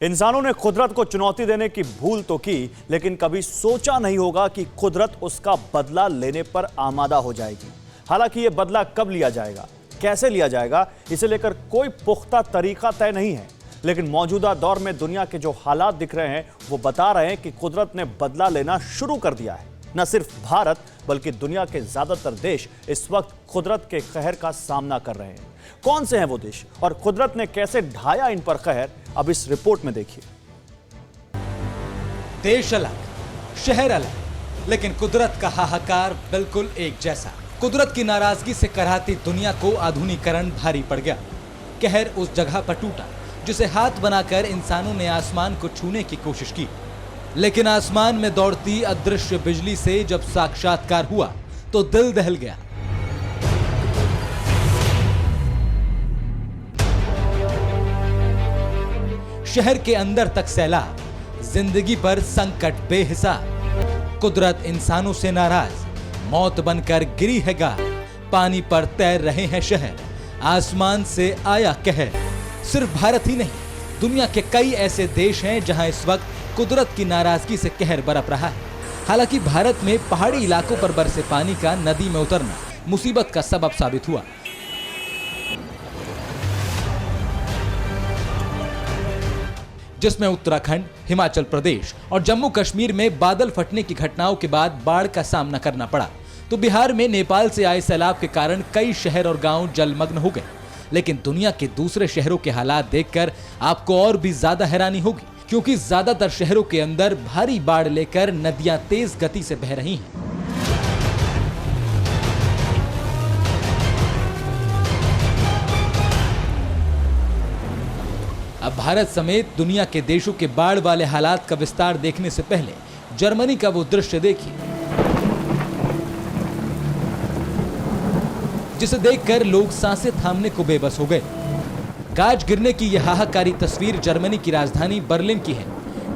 इंसानों ने कुदरत को चुनौती देने की भूल तो की, लेकिन कभी सोचा नहीं होगा कि कुदरत उसका बदला लेने पर आमादा हो जाएगी। हालांकि यह बदला कब लिया जाएगा, कैसे लिया जाएगा, इसे लेकर कोई पुख्ता तरीका तय नहीं है। लेकिन मौजूदा दौर में दुनिया के जो हालात दिख रहे हैं वो बता रहे हैं कि कुदरत ने बदला लेना शुरू कर दिया है। न सिर्फ भारत बल्कि दुनिया के ज्यादातर देश इस वक्त कुदरत के कहर का सामना कर रहे हैं। कौन से हैं वो देश और कुदरत ने कैसे ढाया इन पर कहर, अब इस रिपोर्ट में देखिए। देश अलग, शहर अलग, लेकिन कुदरत का हाहाकार बिल्कुल एक जैसा। कुदरत की नाराजगी से कराहती दुनिया को आधुनिकीकरण भारी पड़ गया। कहर उस जगह पर टूटा जिसे हाथ बनाकर इंसानों ने आसमान को छूने की कोशिश की, लेकिन आसमान में दौड़ती अदृश्य बिजली से जब साक्षात्कार हुआ तो दिल दहल गया। शहर के अंदर तक सैलाब, जिंदगी पर संकट बेहिसाब। कुदरत इंसानों से नाराज, मौत बनकर गिरी है गार। पानी पर तैर रहे हैं शहर, आसमान से आया कहर। सिर्फ भारत ही नहीं, दुनिया के कई ऐसे देश हैं जहां इस वक्त कुदरत की नाराजगी से कहर बरप रहा है। हालांकि भारत में पहाड़ी इलाकों पर बरसे पानी का नदी में उतरना मुसीबत का सबब साबित हुआ। जिसमें उत्तराखंड, हिमाचल प्रदेश और जम्मू कश्मीर में बादल फटने की घटनाओं के बाद बाढ़ का सामना करना पड़ा, तो बिहार में नेपाल से आए सैलाब के कारण कई शहर और गांव जलमग्न हो गए। लेकिन दुनिया के दूसरे शहरों के हालात देखकर आपको और भी ज्यादा हैरानी होगी, क्योंकि ज्यादातर शहरों के अंदर भारी बाढ़ लेकर नदियां तेज गति से बह रही हैं। अब भारत समेत दुनिया के देशों के बाढ़ वाले हालात का विस्तार देखने से पहले जर्मनी का वो दृश्य देखिए, जिसे देखकर लोग सांसें थामने को बेबस हो गए। गाज गिरने की यह हाहाकारी तस्वीर जर्मनी की राजधानी बर्लिन की है।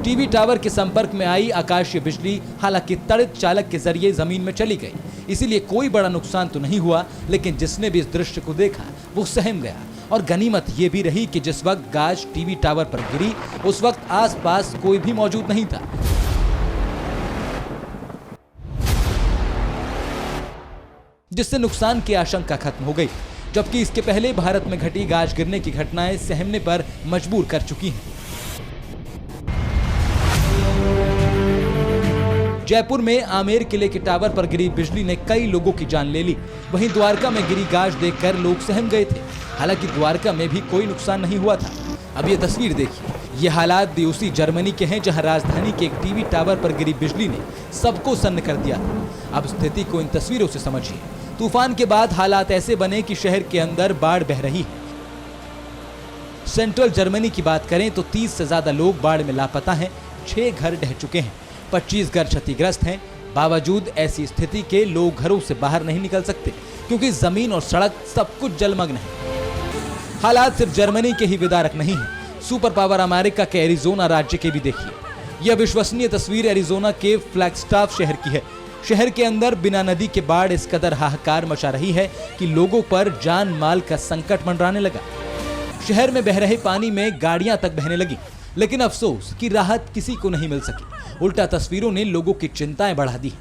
टीवी टावर के संपर्क में आई आकाशीय बिजली हालांकि त्वरित चालक के जरिए जमीन में चली गई, इसीलिए कोई बड़ा नुकसान तो नहीं हुआ। लेकिन जिसने भी इस दृश्य को देखा वो सहम गया। और गनीमत ये भी रही कि जिस वक्त गाज टीवी टावर पर गिरी उस वक्त आसपास कोई भी मौजूद नहीं था। जिससे नुकसान की आशंका खत्म हो गई, जबकि इसके पहले भारत में घटी गाज गिरने की घटनाएं सहमने पर मजबूर कर चुकी हैं। जयपुर में आमेर किले के टावर पर गिरी बिजली ने कई लोगों की जान ले ली। वहीं द्वारका में गिरी गाज देखकर लोग सहम गए थे। हालांकि द्वारका में भी कोई नुकसान नहीं हुआ था। अब ये तस्वीर देखिए, ये हालात भी उसी जर्मनी के हैं जहां राजधानी के एक टीवी टावर पर गिरी बिजली ने सबको सन्न कर दिया था। अब स्थिति को इन तस्वीरों से समझिए। तूफान के बाद हालात ऐसे बने कि शहर के अंदर बाढ़ बह रही है। सेंट्रल जर्मनी की बात करें तो 30 से ज्यादा लोग बाढ़ में लापता हैं। 6 घर ढह चुके हैं, 25 घर क्षतिग्रस्त हैं। बावजूद ऐसी स्थिति के लोग घरों से बाहर नहीं निकल सकते, क्योंकि जमीन और सड़क सब कुछ जलमग्न है। हालात सिर्फ जर्मनी के ही विदारक नहीं है, सुपर पावर अमेरिका के एरिजोना राज्य के भी देखिए। यह विश्वसनीय तस्वीर एरिजोना के फ्लैगस्टाफ शहर की है। शहर के अंदर बिना नदी के बाढ़ इस कदर हाहाकार मचा रही है कि लोगों पर जान माल का संकट मंडराने लगा। शहर में बह रहे पानी में गाड़ियां तक बहने लगी, लेकिन अफसोस कि राहत किसी को नहीं मिल सकी। उल्टा तस्वीरों ने लोगों की चिंताएं बढ़ा दी।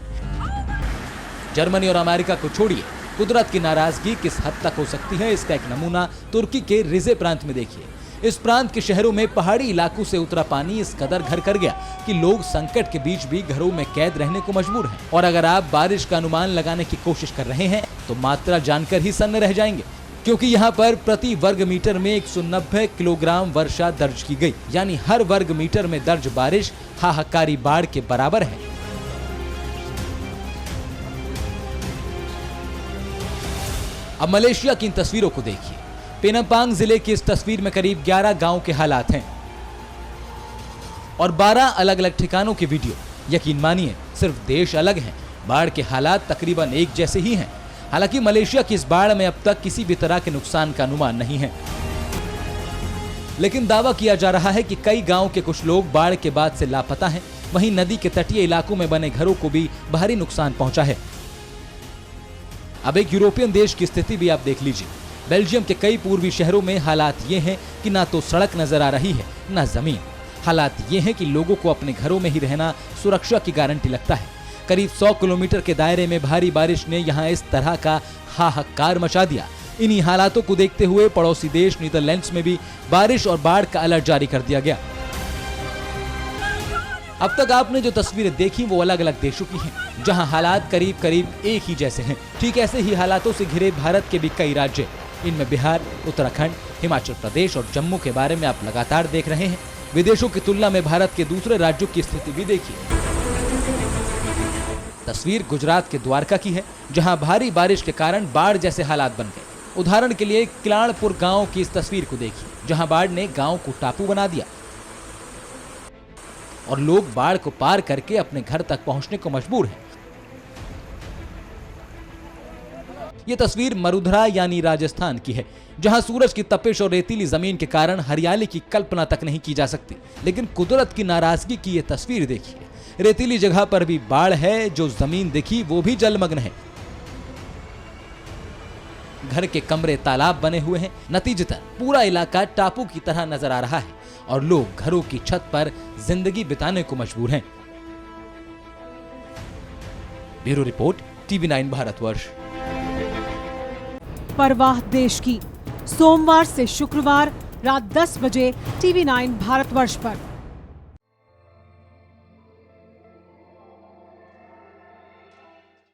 जर्मनी और अमेरिका को छोड़िए, कुदरत की नाराजगी किस हद तक हो सकती है, इसका एक नमूना तुर्की के रिजे प्रांत में देखिए। इस प्रांत के शहरों में पहाड़ी इलाकों से उतरा पानी इस कदर घर कर गया कि लोग संकट के बीच भी घरों में कैद रहने को मजबूर हैं। और अगर आप बारिश का अनुमान लगाने की कोशिश कर रहे हैं तो मात्रा जानकर ही सन्न रह जाएंगे, क्योंकि यहाँ पर प्रति वर्ग मीटर में 190 किलोग्राम वर्षा दर्ज की गई। यानी हर वर्ग मीटर में दर्ज बारिश हाहाकारी बाढ़ के बराबर है। अब मलेशिया की इन तस्वीरों को देखिए। पेनम्पांग जिले की इस तस्वीर में करीब 11 गांव के हालात हैं और 12 अलग अलग ठिकानों की वीडियो। यकीन मानिए, सिर्फ देश अलग हैं, बाढ़ के हालात तकरीबन एक जैसे ही हैं। हालांकि मलेशिया की इस बाढ़ में अब तक किसी भी तरह के नुकसान का अनुमान नहीं है, लेकिन दावा किया जा रहा है कि कई गांव के कुछ लोग बाढ़ के बाद से लापता हैं। वहीं नदी के तटीय इलाकों में बने घरों को भी भारी नुकसान पहुंचा है। अब एक यूरोपियन देश की स्थिति भी आप देख लीजिए। बेल्जियम के कई पूर्वी शहरों में हालात ये हैं कि ना तो सड़क नजर आ रही है, ना जमीन। हालात ये हैं कि लोगों को अपने घरों में ही रहना सुरक्षा की गारंटी लगता है। करीब 100 किलोमीटर के दायरे में भारी बारिश ने यहाँ इस तरह का हाहाकार मचा दिया। इन्हीं हालातों को देखते हुए पड़ोसी देश नीदरलैंड्स में भी बारिश और बाढ़ का अलर्ट जारी कर दिया गया। अब तक आपने जो तस्वीरें देखी वो अलग अलग देशों की हैं, जहां हालात करीब करीब एक ही जैसे हैं। ठीक ऐसे ही हालातों से घिरे भारत के भी कई राज्य, इनमें बिहार, उत्तराखंड, हिमाचल प्रदेश और जम्मू के बारे में आप लगातार देख रहे हैं। विदेशों की तुलना में भारत के दूसरे राज्यों की स्थिति भी देखिए। तस्वीर गुजरात के द्वारका की है, जहां भारी बारिश के कारण बाढ़ जैसे हालात बन गए। उदाहरण के लिए किलाड़पुर गांव की इस तस्वीर को देखिए, जहां बाढ़ ने गांव को टापू बना दिया और लोग बाढ़ को पार करके अपने घर तक पहुंचने को मजबूर हैं। यह तस्वीर मरुधरा यानी राजस्थान की है, जहां सूरज की तपिश और रेतीली जमीन के कारण हरियाली की कल्पना तक नहीं की जा सकती। लेकिन कुदरत की नाराजगी की यह तस्वीर देखिए, रेतीली जगह पर भी बाढ़ है, जो जमीन दिखी वो भी जलमग्न है। घर के कमरे तालाब बने हुए हैं। नतीजतन पूरा इलाका टापू की तरह नजर आ रहा है और लोग घरों की छत पर जिंदगी बिताने को मजबूर हैं। Bureau report, TV9 Bharatvarsh. परवाह देश की, सोमवार से शुक्रवार रात 10 बजे TV9 भारतवर्ष पर।